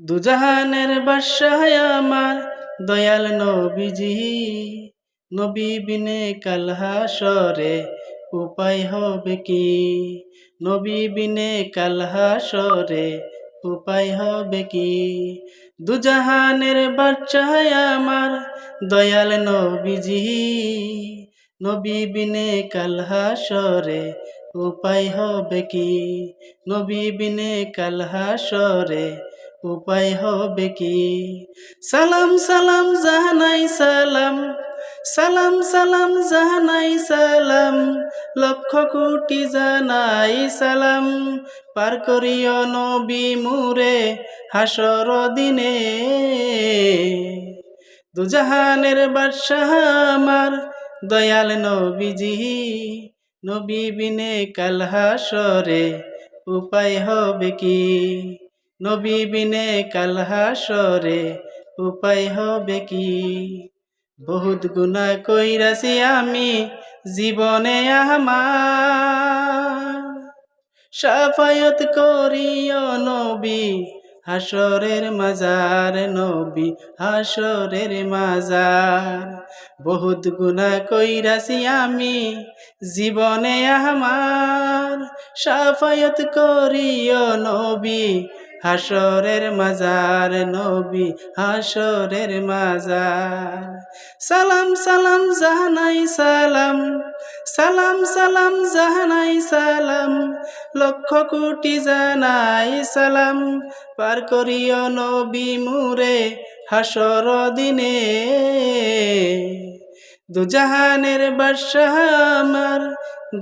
দুজাহানের বাদশাহ আমার দয়াল নবীজি, নবী বিনে কাল হাসরে উপায় হবে কি? নবী বিনে কাল হাসরে উপায় হবে কি? দুজাহানের বাদশাহ আমার দয়াল নবীজি, নবী বিনে কাল হাসরে উপায় হবে কি? নবী বিনে কাল হাসরে উপায় হবে কি? সালাম সালাম জাহানাই সালাম, সালাম সালাম জাহানাই সালাম, লক্ষ কোটি জানাই সালাম। পার করিও নবী মুরে হাসর দিনে, দুজাহানের বাদশাহ আমার দয়াল নবীজি, নবী বিনে কাল হাসরে উপায় হবে কি? নবী বিনে কাল হাসরে উপায় হবে কি? বহুত গুনাহ কইরাছি আমি জীবনে আমার, শাফায়াত করিও নবী হাসরের মাজার, নবী হাসরের মাজার। বহুত গুনাহ কইরাছি আমি জীবনে আমার, শাফায়াত করিও নবী হাসরের মাজার, নবী হাসরের মাজার। সালাম সালাম জাহানাই সালাম, সালাম সালাম জাহানাই সালাম, লক্ষ কোটি জানাই সালাম। পার করিও নবী মুরে হাসর দিনে, দুজাহানের বাদশাহ আমার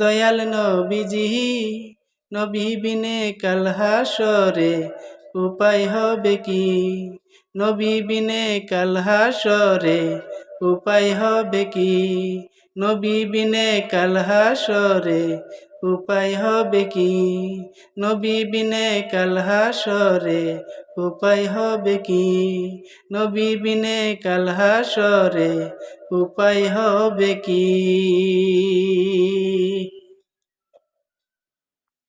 দয়াল নবীজি, নবী বিনে কাল হাসরে উপায় হবে কি? নবী বিনে কাল হাসরে উপায় হবে কি? নবী বিনে কাল হাসরে উপায় হবে কি? নবী বিনে কাল হাসরে উপায় হবে কি? নবী বিনে কাল হাসরে উপায় হবে কি?